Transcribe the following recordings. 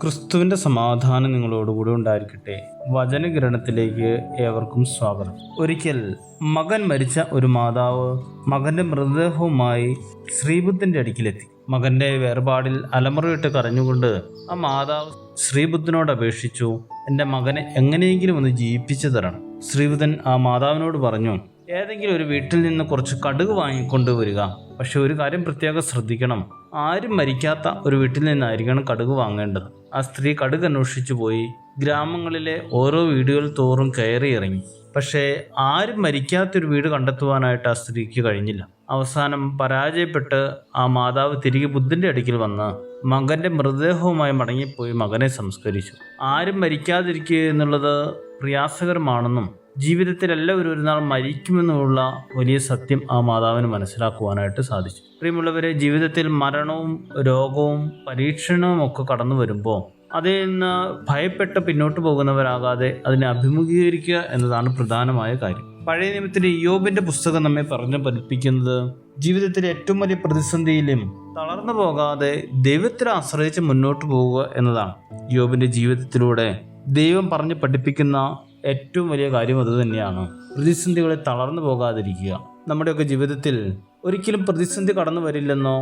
ക്രിസ്തുവിന്റെ സമാധാനം നിങ്ങളോടുകൂടി ഉണ്ടായിരിക്കട്ടെ. വചനഗ്രഹണത്തിലേക്ക് ഏവർക്കും സ്വാഗതം. ഒരിക്കൽ മകൻ മരിച്ച ഒരു മാതാവ് മകന്റെ മൃതദേഹവുമായി ശ്രീബുദ്ധന്റെ അടുക്കിലെത്തി. മകന്റെ വേർപാടിൽ അലമുറയിട്ട് കരഞ്ഞുകൊണ്ട് ആ മാതാവ് ശ്രീബുദ്ധനോട് അപേക്ഷിച്ചു, എൻ്റെ മകനെ എങ്ങനെയെങ്കിലും ഒന്ന് ജീവിപ്പിച്ചു തരണം. ശ്രീബുദ്ധൻ ആ മാതാവിനോട് പറഞ്ഞു, ഏതെങ്കിലും ഒരു വീട്ടിൽ നിന്ന് കുറച്ച് കടുക് വാങ്ങിക്കൊണ്ടുവരിക. പക്ഷെ ഒരു കാര്യം പ്രത്യേകം ശ്രദ്ധിക്കണം, ആരും മരിക്കാത്ത ഒരു വീട്ടിൽ നിന്നായിരിക്കണം കടുക് വാങ്ങേണ്ടത്. ആ സ്ത്രീ കടുക് അന്വേഷിച്ചു പോയി ഗ്രാമങ്ങളിലെ ഓരോ വീടുകൾ തോറും കയറി ഇറങ്ങി. പക്ഷേ ആരും മരിക്കാത്തൊരു വീട് കണ്ടെത്തുവാനായിട്ട് ആ സ്ത്രീക്ക് കഴിഞ്ഞില്ല. അവസാനം പരാജയപ്പെട്ട് ആ മാതാവ് തിരികെ ബുദ്ധന്റെ അടുക്കൽ വന്ന് മകന്റെ മൃതദേഹവുമായി മടങ്ങിപ്പോയി മകനെ സംസ്കരിച്ചു. ആരും മരിക്കാതിരിക്കുക എന്നുള്ളത് പ്രയാസകരമാണെന്നും ജീവിതത്തിൽ എല്ലാവരും ഒരു നാൾ മരിക്കുമെന്നുള്ള വലിയ സത്യം ആ മാതാവിന് മനസ്സിലാക്കുവാനായിട്ട് സാധിച്ചു. പ്രിയമുള്ളവരെ, ജീവിതത്തിൽ മരണവും രോഗവും പരീക്ഷണവും ഒക്കെ കടന്നു വരുമ്പോൾ അതിൽ നിന്ന് ഭയപ്പെട്ട് പിന്നോട്ട് പോകുന്നവരാകാതെ അതിനെ അഭിമുഖീകരിക്കുക എന്നതാണ് പ്രധാനമായ കാര്യം. പഴയ നിയമത്തിലെ ഇയ്യോബിന്റെ പുസ്തകം നമ്മെ പറഞ്ഞു പഠിപ്പിക്കുന്നത് ജീവിതത്തിലെ ഏറ്റവും വലിയ പ്രതിസന്ധിയിലും തളർന്നു പോകാതെ ദൈവത്തിൽ ആശ്രയിച്ച് മുന്നോട്ട് പോവുക എന്നതാണ്. ഇയ്യോബിന്റെ ജീവിതത്തിലൂടെ ദൈവം പറഞ്ഞു പഠിപ്പിക്കുന്ന ഏറ്റവും വലിയ കാര്യം അത് തന്നെയാണ്. പ്രതിസന്ധികളെ തളർന്നു പോകാതിരിക്കുക. നമ്മുടെയൊക്കെ ജീവിതത്തിൽ ഒരിക്കലും പ്രതിസന്ധി കടന്നു വരില്ലെന്നോ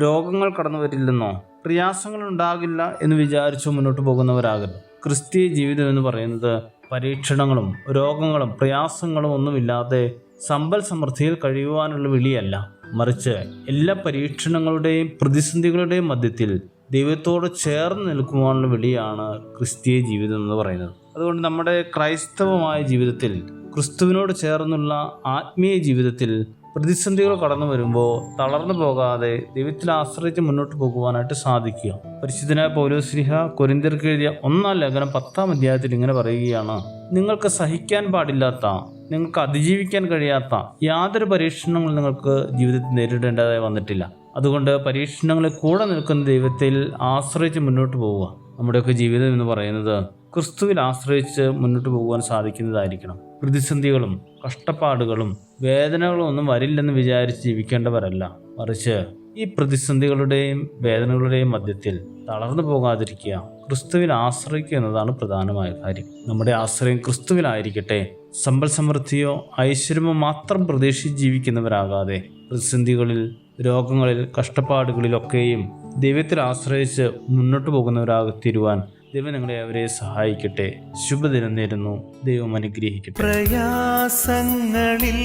രോഗങ്ങൾ കടന്നു വരില്ലെന്നോ പ്രയാസങ്ങൾ ഉണ്ടാകില്ല എന്ന് വിചാരിച്ചു മുന്നോട്ട് പോകുന്നവരാകരുത്. ക്രിസ്തീയ ജീവിതം എന്ന് പറയുന്നത് പരീക്ഷണങ്ങളും രോഗങ്ങളും പ്രയാസങ്ങളും ഒന്നുമില്ലാതെ സമ്പൽ സമൃദ്ധിയിൽ കഴിയുവാനുള്ള വിളിയല്ല, മറിച്ച് എല്ലാ പരീക്ഷണങ്ങളുടെയും പ്രതിസന്ധികളുടെയും മധ്യത്തിൽ ദൈവത്തോട് ചേർന്ന് നിൽക്കുവാനുള്ള വിളിയാണ് ക്രിസ്തീയ ജീവിതം എന്ന് പറയുന്നത്. അതുകൊണ്ട് നമ്മുടെ ക്രൈസ്തവമായ ജീവിതത്തിൽ, ക്രിസ്തുവിനോട് ചേർന്നുള്ള ആത്മീയ ജീവിതത്തിൽ പ്രതിസന്ധികൾ കടന്നു വരുമ്പോൾ തളർന്നു പോകാതെ ദൈവത്തിൽ ആശ്രയിച്ച് മുന്നോട്ട് പോകുവാനായിട്ട് സാധിക്കുക. പരിശുദ്ധനായ പൗലോസ്ലീഹ കൊരിന്ത്യർക്ക് എഴുതിയ 1-ാം ലേഖനം 10-ാം അധ്യായത്തിൽ ഇങ്ങനെ പറയുകയാണ്, നിങ്ങൾക്ക് സഹിക്കാൻ പാടില്ലാത്ത, നിങ്ങൾക്ക് അതിജീവിക്കാൻ കഴിയാത്ത യാതൊരു പരീക്ഷണങ്ങളും നിങ്ങൾക്ക് ജീവിതത്തിൽ നേരിടേണ്ടതായി വന്നിട്ടില്ല. അതുകൊണ്ട് പരീക്ഷണങ്ങളെ കൂടെ നിൽക്കുന്ന ദൈവത്തിൽ ആശ്രയിച്ച് മുന്നോട്ട് പോവുക. നമ്മുടെയൊക്കെ ജീവിതം എന്ന് പറയുന്നത് ക്രിസ്തുവിൽ ആശ്രയിച്ച് മുന്നോട്ട് പോകുവാൻ സാധിക്കുന്നതായിരിക്കണം. പ്രതിസന്ധികളും കഷ്ടപ്പാടുകളും വേദനകളും ഒന്നും വരില്ലെന്ന് വിചാരിച്ച് ജീവിക്കേണ്ടവരല്ല, മറിച്ച് ഈ പ്രതിസന്ധികളുടെയും വേദനകളുടെയും മധ്യത്തിൽ തളർന്നു പോകാതിരിക്കുക, ക്രിസ്തുവിൽ ആശ്രയിക്കുക എന്നതാണ് പ്രധാനമായ കാര്യം. നമ്മുടെ ആശ്രയം ക്രിസ്തുവിലായിരിക്കട്ടെ. സമ്പൽ സമൃദ്ധിയോ ഐശ്വര്യമോ മാത്രം പ്രതീക്ഷിച്ച് ജീവിക്കുന്നവരാകാതെ പ്രതിസന്ധികളിൽ, രോഗങ്ങളിൽ, കഷ്ടപ്പാടുകളിലൊക്കെയും ദൈവത്തിൽ ആശ്രയിച്ച് മുന്നോട്ട് പോകുന്നവരാകത്തിരുവാൻ ദൈവം നിങ്ങളെ അവരെ സഹായിക്കട്ടെ. ശുഭദിനം നേരുന്നു. ദൈവം അനുഗ്രഹിക്കട്ടെ. പ്രയാസങ്ങളിൽ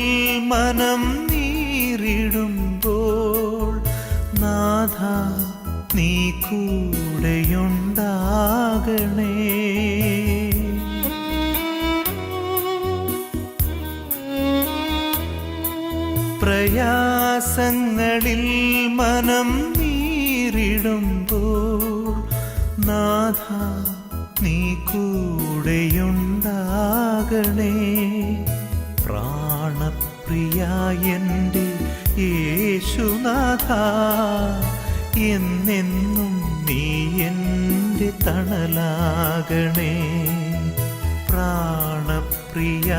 മനം നീറിടുമ്പോൾ നാഥ നീ കൂടെയുണ്ടാകണേ. പ്രയാസങ്ങളിൽ മനം നീറിടുമ്പോൾ നാഥ നീ കൂടെയുണ്ടാകണേ. പ്രാണപ്രിയ എൻ്റെ യേശുനാഥ, എന്നെന്നും നീ എൻ്റെ തണലാകണേ. പ്രാണപ്രിയ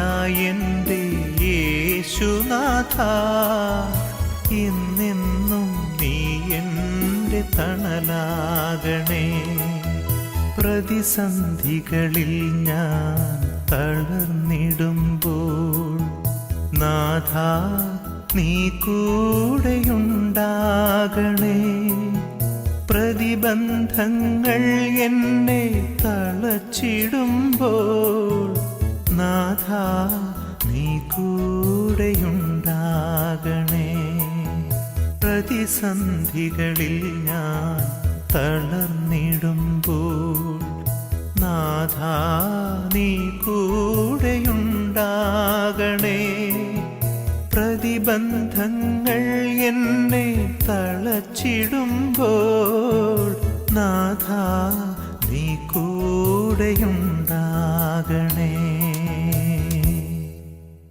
എൻ്റെ യേശുനാഥ, എന്നെന്നും നീ എൻ്റെ തണലാകണേ. പ്രതിസന്ധികളിൽ ഞാൻ തളർന്നിടുമ്പോൾ നാഥ നീ കൂടെയുണ്ടാകണേ. പ്രതിബന്ധങ്ങൾ എന്നെ തളച്ചിടുമ്പോൾ നാഥ നീ കൂടെയുണ്ടാകണേ. പ്രതിസന്ധികളിൽ ഞാൻ തളർന്നിടുമ്പോൾ നാഥ നീ കൂടെയുണ്ടാകണേ. പ്രതിബന്ധങ്ങൾ എന്നെ തളച്ചിടുമ്പോൾ നാഥ നീ കൂടെയുണ്ടാകണേ.